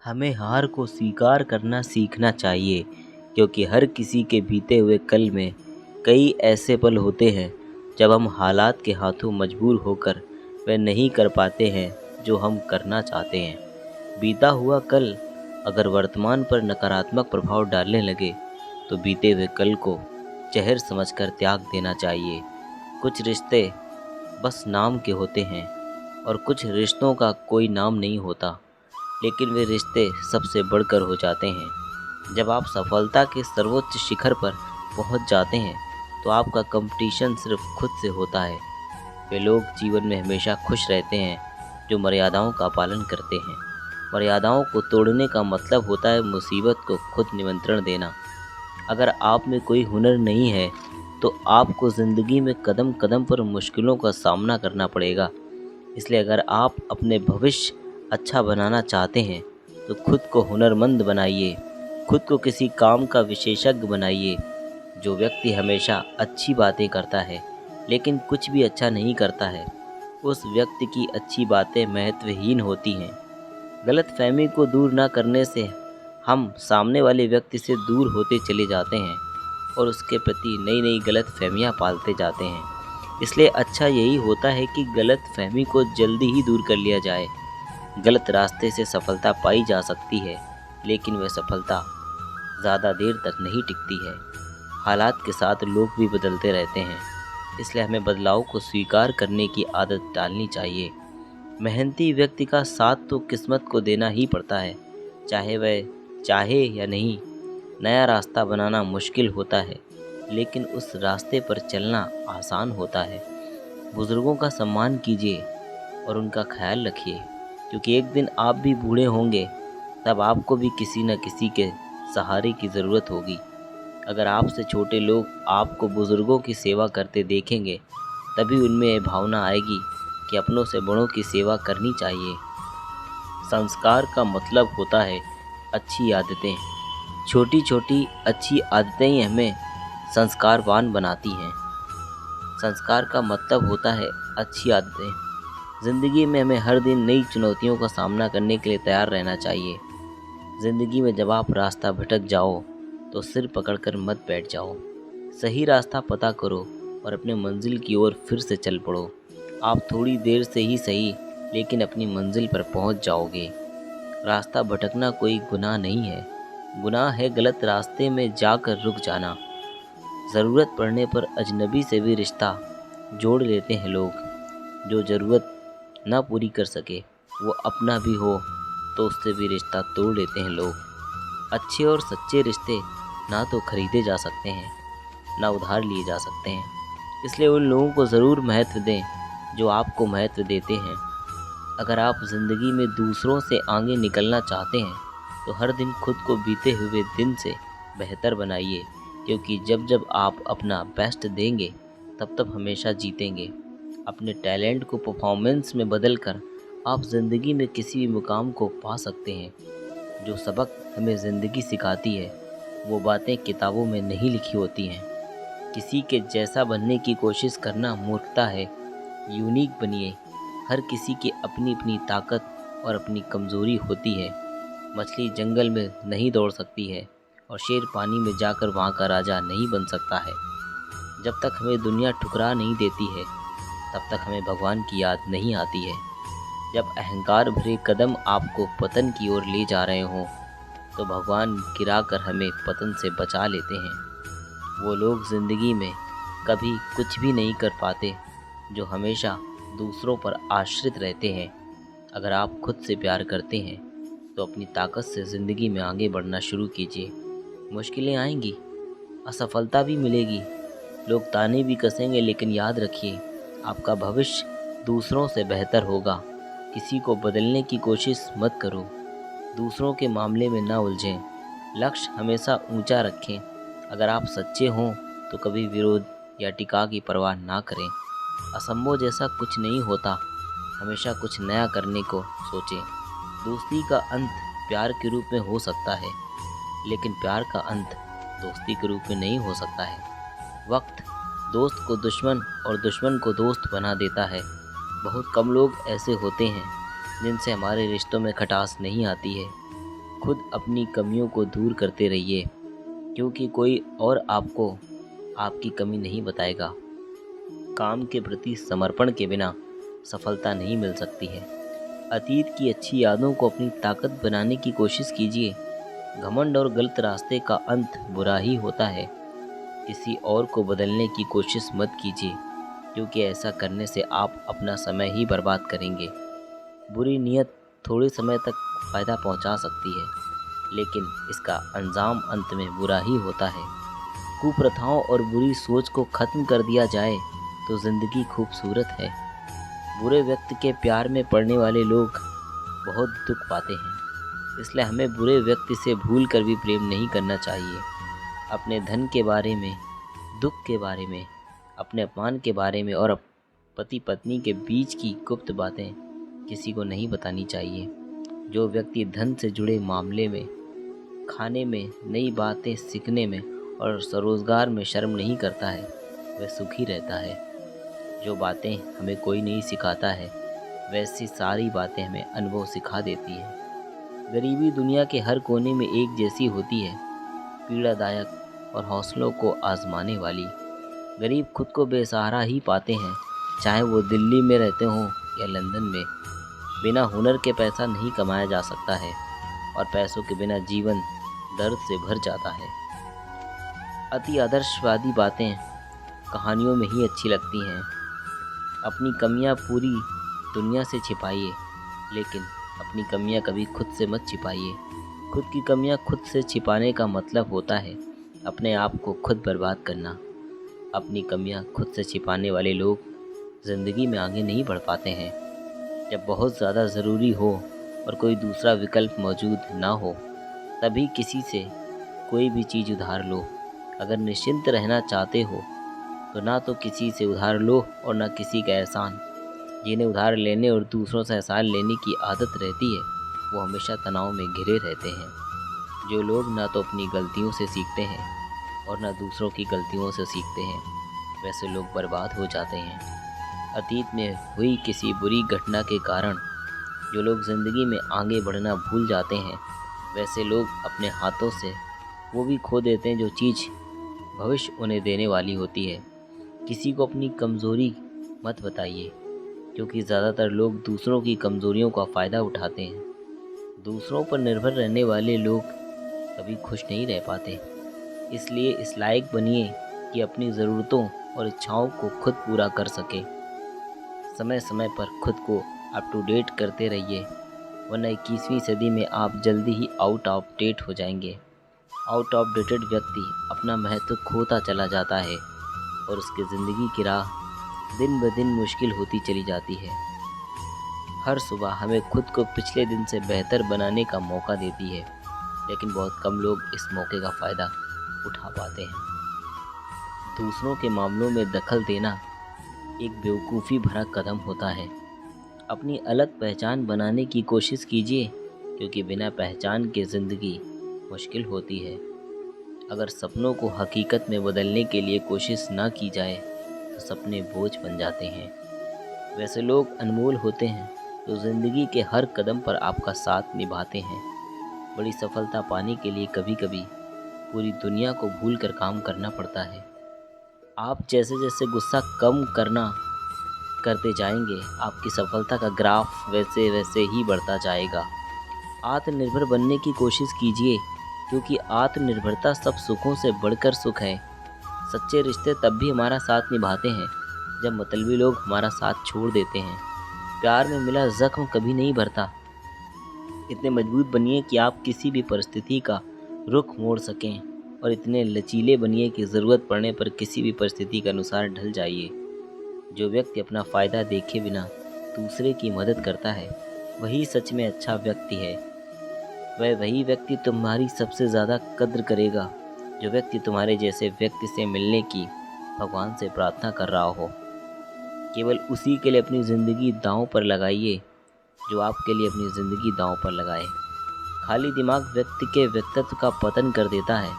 हमें हार को स्वीकार करना सीखना चाहिए, क्योंकि हर किसी के बीते हुए कल में कई ऐसे पल होते हैं जब हम हालात के हाथों मजबूर होकर वह नहीं कर पाते हैं जो हम करना चाहते हैं। बीता हुआ कल अगर वर्तमान पर नकारात्मक प्रभाव डालने लगे तो बीते हुए कल को जहर समझकर त्याग देना चाहिए। कुछ रिश्ते बस नाम के होते हैं और कुछ रिश्तों का कोई नाम नहीं होता, लेकिन वे रिश्ते सबसे बढ़कर हो जाते हैं। जब आप सफलता के सर्वोच्च शिखर पर पहुंच जाते हैं तो आपका कंपटीशन सिर्फ खुद से होता है। वे लोग जीवन में हमेशा खुश रहते हैं जो मर्यादाओं का पालन करते हैं। मर्यादाओं को तोड़ने का मतलब होता है मुसीबत को खुद निमंत्रण देना। अगर आप में कोई हुनर नहीं है तो आपको ज़िंदगी में कदम कदम पर मुश्किलों का सामना करना पड़ेगा। इसलिए अगर आप अपने भविष्य अच्छा बनाना चाहते हैं तो खुद को हुनरमंद बनाइए, खुद को किसी काम का विशेषज्ञ बनाइए। जो व्यक्ति हमेशा अच्छी बातें करता है लेकिन कुछ भी अच्छा नहीं करता है, उस व्यक्ति की अच्छी बातें महत्वहीन होती हैं। गलतफहमी को दूर न करने से हम सामने वाले व्यक्ति से दूर होते चले जाते हैं और उसके प्रति नई नई गलतफहमियाँ पालते जाते हैं। इसलिए अच्छा यही होता है कि गलतफहमी को जल्दी ही दूर कर लिया जाए। गलत रास्ते से सफलता पाई जा सकती है, लेकिन वह सफलता ज़्यादा देर तक नहीं टिकती है। हालात के साथ लोग भी बदलते रहते हैं, इसलिए हमें बदलाव को स्वीकार करने की आदत डालनी चाहिए। मेहनती व्यक्ति का साथ तो किस्मत को देना ही पड़ता है, चाहे वह चाहे या नहीं। नया रास्ता बनाना मुश्किल होता है, लेकिन उस रास्ते पर चलना आसान होता है। बुज़ुर्गों का सम्मान कीजिए और उनका ख्याल रखिए, क्योंकि एक दिन आप भी बूढ़े होंगे, तब आपको भी किसी न किसी के सहारे की ज़रूरत होगी। अगर आपसे छोटे लोग आपको बुज़ुर्गों की सेवा करते देखेंगे, तभी उनमें ये भावना आएगी कि अपनों से बड़ों की सेवा करनी चाहिए। संस्कार का मतलब होता है अच्छी आदतें। छोटी छोटी अच्छी आदतें ही हमें संस्कारवान बनाती हैं। संस्कार का मतलब होता है अच्छी आदतें। ज़िंदगी में हमें हर दिन नई चुनौतियों का सामना करने के लिए तैयार रहना चाहिए। ज़िंदगी में जब आप रास्ता भटक जाओ तो सिर पकड़कर मत बैठ जाओ। सही रास्ता पता करो और अपने मंजिल की ओर फिर से चल पड़ो। आप थोड़ी देर से ही सही, लेकिन अपनी मंजिल पर पहुंच जाओगे। रास्ता भटकना कोई गुनाह नहीं है, गुनाह है गलत रास्ते में जाकर रुक जाना। ज़रूरत पड़ने पर अजनबी से भी रिश्ता जोड़ लेते हैं लोग। जो ज़रूरत ना पूरी कर सके, वो अपना भी हो तो उससे भी रिश्ता तोड़ लेते हैं लोग। अच्छे और सच्चे रिश्ते ना तो खरीदे जा सकते हैं, ना उधार लिए जा सकते हैं। इसलिए उन लोगों को ज़रूर महत्व दें जो आपको महत्व देते हैं। अगर आप ज़िंदगी में दूसरों से आगे निकलना चाहते हैं तो हर दिन खुद को बीते हुए दिन से बेहतर बनाइए, क्योंकि जब जब आप अपना बेस्ट देंगे तब तब हमेशा जीतेंगे। अपने टैलेंट को परफॉर्मेंस में बदलकर आप ज़िंदगी में किसी भी मुकाम को पा सकते हैं। जो सबक हमें ज़िंदगी सिखाती है वो बातें किताबों में नहीं लिखी होती हैं। किसी के जैसा बनने की कोशिश करना मूर्खता है। यूनिक बनिए। हर किसी की अपनी अपनी ताकत और अपनी कमज़ोरी होती है। मछली जंगल में नहीं दौड़ सकती है और शेर पानी में जाकर वहाँ का राजा नहीं बन सकता है। जब तक हमें दुनिया ठुकरा नहीं देती है, तब तक हमें भगवान की याद नहीं आती है। जब अहंकार भरे कदम आपको पतन की ओर ले जा रहे हों, तो भगवान गिराकर हमें पतन से बचा लेते हैं। वो लोग ज़िंदगी में कभी कुछ भी नहीं कर पाते जो हमेशा दूसरों पर आश्रित रहते हैं। अगर आप खुद से प्यार करते हैं तो अपनी ताकत से ज़िंदगी में आगे बढ़ना शुरू कीजिए। मुश्किलें आएंगी, असफलता भी मिलेगी, लोग ताने भी कसेंगे, लेकिन याद रखिए आपका भविष्य दूसरों से बेहतर होगा। किसी को बदलने की कोशिश मत करो, दूसरों के मामले में ना उलझें। लक्ष्य हमेशा ऊंचा रखें। अगर आप सच्चे हों तो कभी विरोध या टिका की परवाह ना करें। असंभव जैसा कुछ नहीं होता, हमेशा कुछ नया करने को सोचें। दोस्ती का अंत प्यार के रूप में हो सकता है, लेकिन प्यार का अंत दोस्ती के रूप में नहीं हो सकता है। वक्त दोस्त को दुश्मन और दुश्मन को दोस्त बना देता है। बहुत कम लोग ऐसे होते हैं जिनसे हमारे रिश्तों में खटास नहीं आती है। खुद अपनी कमियों को दूर करते रहिए, क्योंकि कोई और आपको आपकी कमी नहीं बताएगा। काम के प्रति समर्पण के बिना सफलता नहीं मिल सकती है। अतीत की अच्छी यादों को अपनी ताकत बनाने की कोशिश कीजिए। घमंड और गलत रास्ते का अंत बुरा ही होता है। किसी और को बदलने की कोशिश मत कीजिए, क्योंकि ऐसा करने से आप अपना समय ही बर्बाद करेंगे। बुरी नीयत थोड़े समय तक फ़ायदा पहुंचा सकती है, लेकिन इसका अंजाम अंत में बुरा ही होता है। कुप्रथाओं और बुरी सोच को ख़त्म कर दिया जाए तो ज़िंदगी खूबसूरत है। बुरे व्यक्ति के प्यार में पड़ने वाले लोग बहुत दुख पाते हैं, इसलिए हमें बुरे व्यक्ति से भूल कर भी प्रेम नहीं करना चाहिए। अपने धन के बारे में, दुख के बारे में, अपने अपमान के बारे में और पति पत्नी के बीच की गुप्त बातें किसी को नहीं बतानी चाहिए। जो व्यक्ति धन से जुड़े मामले में, खाने में, नई बातें सीखने में और स्वरोजगार में शर्म नहीं करता है, वह सुखी रहता है। जो बातें हमें कोई नहीं सिखाता है, वैसी सारी बातें हमें अनुभव सिखा देती है। गरीबी दुनिया के हर कोने में एक जैसी होती है, पीड़ादायक और हौसलों को आजमाने वाली। गरीब खुद को बेसहारा ही पाते हैं, चाहे वो दिल्ली में रहते हों या लंदन में। बिना हुनर के पैसा नहीं कमाया जा सकता है, और पैसों के बिना जीवन दर्द से भर जाता है। अति आदर्शवादी बातें कहानियों में ही अच्छी लगती हैं। अपनी कमियां पूरी दुनिया से छिपाइए, लेकिन अपनी कमियां कभी खुद से मत छिपाइए। खुद की कमियां खुद से छिपाने का मतलब होता है अपने आप को खुद बर्बाद करना। अपनी कमियां खुद से छिपाने वाले लोग ज़िंदगी में आगे नहीं बढ़ पाते हैं। जब बहुत ज़्यादा ज़रूरी हो और कोई दूसरा विकल्प मौजूद ना हो, तभी किसी से कोई भी चीज़ उधार लो। अगर निश्चिंत रहना चाहते हो तो ना तो किसी से उधार लो और ना किसी का एहसान। जिन्हें उधार लेने और दूसरों से एहसान लेने की आदत रहती है, वो हमेशा तनाव में घिरे रहते हैं। जो लोग ना तो अपनी गलतियों से सीखते हैं और ना दूसरों की गलतियों से सीखते हैं, वैसे लोग बर्बाद हो जाते हैं। अतीत में हुई किसी बुरी घटना के कारण जो लोग ज़िंदगी में आगे बढ़ना भूल जाते हैं, वैसे लोग अपने हाथों से वो भी खो देते हैं जो चीज़ भविष्य उन्हें देने वाली होती है। किसी को अपनी कमज़ोरी मत बताइए, क्योंकि ज़्यादातर लोग दूसरों की कमज़ोरियों का फ़ायदा उठाते हैं। दूसरों पर निर्भर रहने वाले लोग कभी खुश नहीं रह पाते। इसलिए इस लायक बनिए कि अपनी ज़रूरतों और इच्छाओं को खुद पूरा कर सके। समय समय पर खुद को अप टू डेट करते रहिए, वरना 21वीं सदी में आप जल्दी ही आउट ऑफ डेट हो जाएंगे। आउट ऑफ डेटेड व्यक्ति अपना महत्व खोता चला जाता है और उसकी ज़िंदगी की राह दिन ब दिन मुश्किल होती चली जाती है। हर सुबह हमें खुद को पिछले दिन से बेहतर बनाने का मौका देती है, लेकिन बहुत कम लोग इस मौके का फ़ायदा उठा पाते हैं। दूसरों के मामलों में दखल देना एक बेवकूफ़ी भरा कदम होता है। अपनी अलग पहचान बनाने की कोशिश कीजिए, क्योंकि बिना पहचान के ज़िंदगी मुश्किल होती है। अगर सपनों को हकीकत में बदलने के लिए कोशिश ना की जाए तो सपने बोझ बन जाते हैं। वैसे लोग अनमोल होते हैं तो ज़िंदगी के हर कदम पर आपका साथ निभाते हैं। बड़ी सफलता पाने के लिए कभी कभी पूरी दुनिया को भूल कर काम करना पड़ता है। आप जैसे जैसे गुस्सा कम करते जाएंगे, आपकी सफलता का ग्राफ वैसे वैसे ही बढ़ता जाएगा। आत्मनिर्भर बनने की कोशिश कीजिए, क्योंकि आत्मनिर्भरता सब सुखों से बढ़कर सुख है। सच्चे रिश्ते तब भी हमारा साथ निभाते हैं जब मतलबी लोग हमारा साथ छोड़ देते हैं। प्यार में मिला जख्म कभी नहीं भरता। इतने मजबूत बनिए कि आप किसी भी परिस्थिति का रुख मोड़ सकें, और इतने लचीले बनिए कि ज़रूरत पड़ने पर किसी भी परिस्थिति के अनुसार ढल जाइए। जो व्यक्ति अपना फ़ायदा देखे बिना दूसरे की मदद करता है, वही सच में अच्छा व्यक्ति है। वही व्यक्ति तुम्हारी सबसे ज़्यादा कद्र करेगा, जो व्यक्ति तुम्हारे जैसे व्यक्ति से मिलने की भगवान से प्रार्थना कर रहा हो। केवल उसी के लिए अपनी ज़िंदगी दांव पर लगाइए जो आपके लिए अपनी ज़िंदगी दांव पर लगाए। खाली दिमाग व्यक्ति के व्यक्तित्व का पतन कर देता है।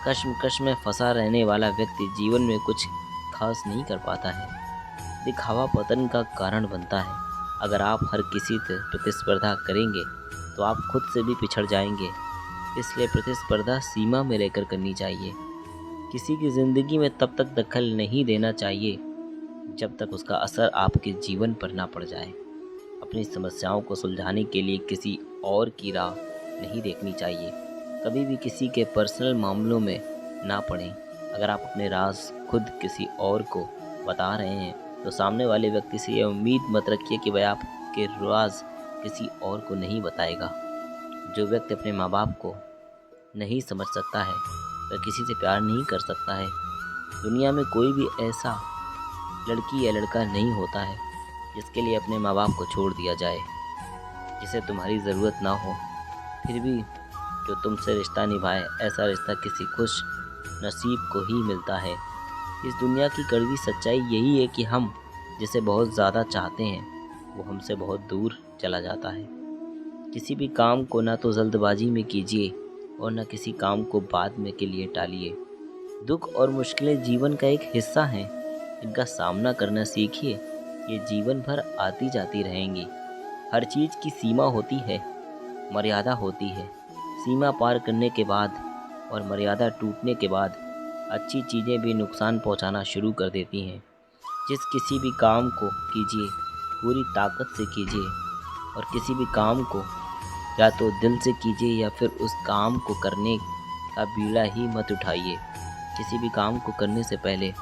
कश्मकश में फंसा रहने वाला व्यक्ति जीवन में कुछ खास नहीं कर पाता है। दिखावा पतन का कारण बनता है। अगर आप हर किसी से प्रतिस्पर्धा करेंगे तो आप खुद से भी पिछड़ जाएंगे। इसलिए प्रतिस्पर्धा सीमा में रहकर करनी चाहिए। किसी की ज़िंदगी में तब तक दखल नहीं देना चाहिए जब तक उसका असर आपके जीवन पर ना पड़ जाए। अपनी समस्याओं को सुलझाने के लिए किसी और की राह नहीं देखनी चाहिए। कभी भी किसी के पर्सनल मामलों में ना पड़ें। अगर आप अपने राज खुद किसी और को बता रहे हैं तो सामने वाले व्यक्ति से यह उम्मीद मत रखिए कि वह आपके राज किसी और को नहीं बताएगा। जो व्यक्ति अपने माँ बाप को नहीं समझ सकता है वह किसी से प्यार नहीं कर सकता है। दुनिया में कोई भी ऐसा लड़की या लड़का नहीं होता है जिसके लिए अपने माँ बाप को छोड़ दिया जाए, जिसे तुम्हारी ज़रूरत ना हो फिर भी जो तुमसे रिश्ता निभाए। ऐसा रिश्ता किसी खुश नसीब को ही मिलता है। इस दुनिया की कड़वी सच्चाई यही है कि हम जिसे बहुत ज़्यादा चाहते हैं वो हमसे बहुत दूर चला जाता है। किसी भी काम को ना तो जल्दबाजी में कीजिए और न किसी काम को बाद में के लिए टालिए। दुख और मुश्किलें जीवन का एक हिस्सा हैं। इनका सामना करना सीखिए। ये जीवन भर आती जाती रहेंगी। हर चीज़ की सीमा होती है, मर्यादा होती है। सीमा पार करने के बाद और मर्यादा टूटने के बाद अच्छी चीज़ें भी नुकसान पहुंचाना शुरू कर देती हैं। जिस किसी भी काम को कीजिए पूरी ताकत से कीजिए और किसी भी काम को या तो दिल से कीजिए या फिर उस काम को करने का बीड़ा ही मत उठाइए। किसी भी काम को करने से पहले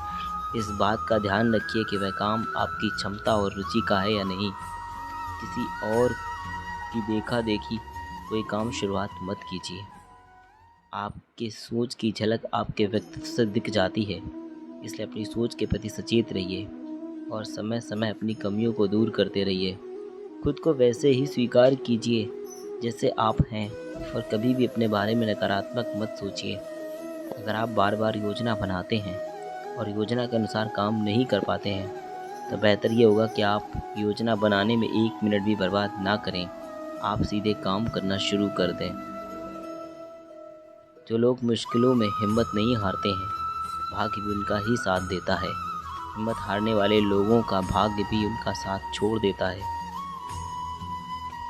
इस बात का ध्यान रखिए कि वह काम आपकी क्षमता और रुचि का है या नहीं। किसी और की देखा देखी कोई काम शुरुआत मत कीजिए। आपके सोच की झलक आपके व्यक्तित्व से दिख जाती है, इसलिए अपनी सोच के प्रति सचेत रहिए और समय समय अपनी कमियों को दूर करते रहिए। खुद को वैसे ही स्वीकार कीजिए जैसे आप हैं और कभी भी अपने बारे में नकारात्मक मत सोचिए। अगर आप बार बार योजना बनाते हैं और योजना के अनुसार काम नहीं कर पाते हैं तो बेहतर ये होगा कि आप योजना बनाने में 1 मिनट भी बर्बाद ना करें। आप सीधे काम करना शुरू कर दें। जो लोग मुश्किलों में हिम्मत नहीं हारते हैं भाग्य भी उनका ही साथ देता है। हिम्मत हारने वाले लोगों का भाग्य भी उनका साथ छोड़ देता है।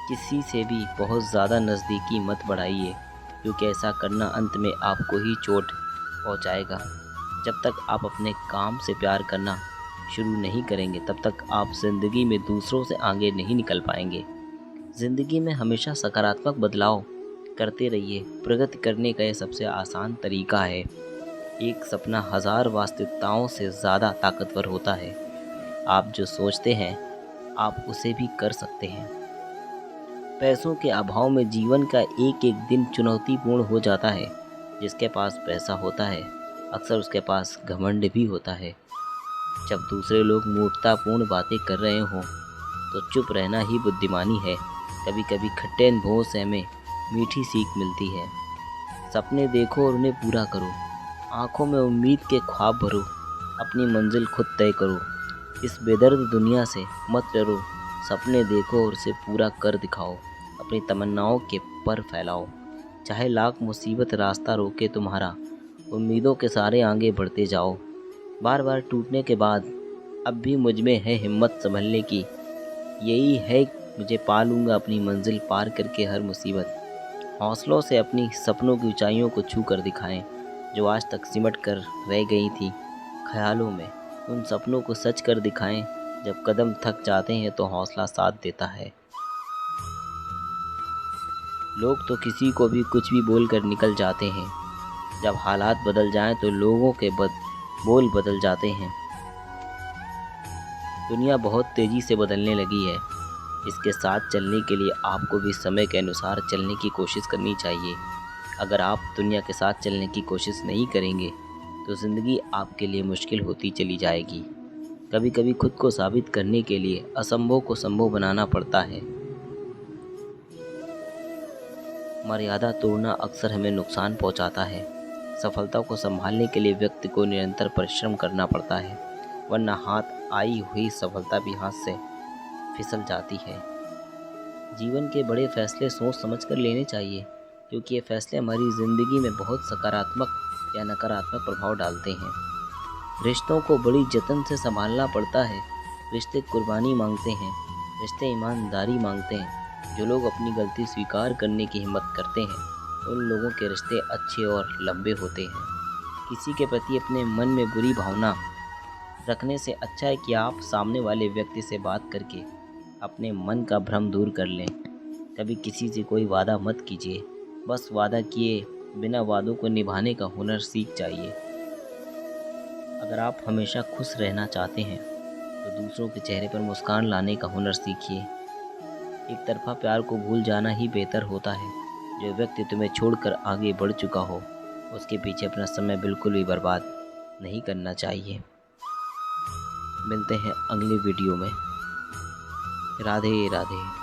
किसी से भी बहुत ज़्यादा नज़दीकी मत बढ़ाइए क्योंकि ऐसा करना अंत में आपको ही चोट पहुंचाएगा। जब तक आप अपने काम से प्यार करना शुरू नहीं करेंगे तब तक आप ज़िंदगी में दूसरों से आगे नहीं निकल पाएंगे। ज़िंदगी में हमेशा सकारात्मक बदलाव करते रहिए। प्रगति करने का यह सबसे आसान तरीका है। एक सपना 1000 वास्तविकताओं से ज़्यादा ताकतवर होता है। आप जो सोचते हैं आप उसे भी कर सकते हैं। पैसों के अभाव में जीवन का एक एक दिन चुनौतीपूर्ण हो जाता है। जिसके पास पैसा होता है अक्सर उसके पास घमंड भी होता है। जब दूसरे लोग मूर्खतापूर्ण बातें कर रहे हों तो चुप रहना ही बुद्धिमानी है। कभी कभी खट्टे अनुभवों से हमें मीठी सीख मिलती है। सपने देखो और उन्हें पूरा करो। आंखों में उम्मीद के ख्वाब भरो। अपनी मंजिल खुद तय करो। इस बेदर्द दुनिया से मत डरो। सपने देखो और उसे पूरा कर दिखाओ। अपनी तमन्नाओं के पर फैलाओ। चाहे लाख मुसीबत रास्ता रोके तुम्हारा, उम्मीदों के सारे आगे बढ़ते जाओ। बार बार टूटने के बाद अब भी मुझ में है हिम्मत संभलने की। यही है मुझे पा लूँगा अपनी मंजिल पार करके हर मुसीबत। हौसलों से अपनी सपनों की ऊंचाइयों को छू कर दिखाएं जो आज तक सिमट कर रह गई थी ख्यालों में। उन सपनों को सच कर दिखाएं। जब कदम थक जाते हैं तो हौसला साथ देता है। लोग तो किसी को भी कुछ भी बोलकर निकल जाते हैं। जब हालात बदल जाएं तो लोगों के बोल बदल जाते हैं। दुनिया बहुत तेज़ी से बदलने लगी है। इसके साथ चलने के लिए आपको भी समय के अनुसार चलने की कोशिश करनी चाहिए। अगर आप दुनिया के साथ चलने की कोशिश नहीं करेंगे तो ज़िंदगी आपके लिए मुश्किल होती चली जाएगी। कभी कभी खुद को साबित करने के लिए असंभव को संभव बनाना पड़ता है। मर्यादा तोड़ना अक्सर हमें नुकसान पहुंचाता है। सफलता को संभालने के लिए व्यक्ति को निरंतर परिश्रम करना पड़ता है, वरना हाथ आई हुई सफलता भी हाथ से फिसल जाती है। जीवन के बड़े फैसले सोच समझ कर लेने चाहिए क्योंकि ये फैसले हमारी ज़िंदगी में बहुत सकारात्मक या नकारात्मक प्रभाव डालते हैं। रिश्तों को बड़ी जतन से संभालना पड़ता है। रिश्ते कुर्बानी मांगते हैं। रिश्ते ईमानदारी मांगते हैं। जो लोग अपनी गलती स्वीकार करने की हिम्मत करते हैं उन लोगों के रिश्ते अच्छे और लंबे होते हैं। किसी के प्रति अपने मन में बुरी भावना रखने से अच्छा है कि आप सामने वाले व्यक्ति से बात करके अपने मन का भ्रम दूर कर लें। कभी किसी से कोई वादा मत कीजिए, बस वादा किए बिना वादों को निभाने का हुनर सीख जाइए। अगर आप हमेशा खुश रहना चाहते हैं तो दूसरों के चेहरे पर मुस्कान लाने का हुनर सीखिए। एक तरफा प्यार को भूल जाना ही बेहतर होता है। जो व्यक्ति तुम्हें छोड़कर आगे बढ़ चुका हो उसके पीछे अपना समय बिल्कुल भी बर्बाद नहीं करना चाहिए। मिलते हैं अगली वीडियो में। राधे राधे।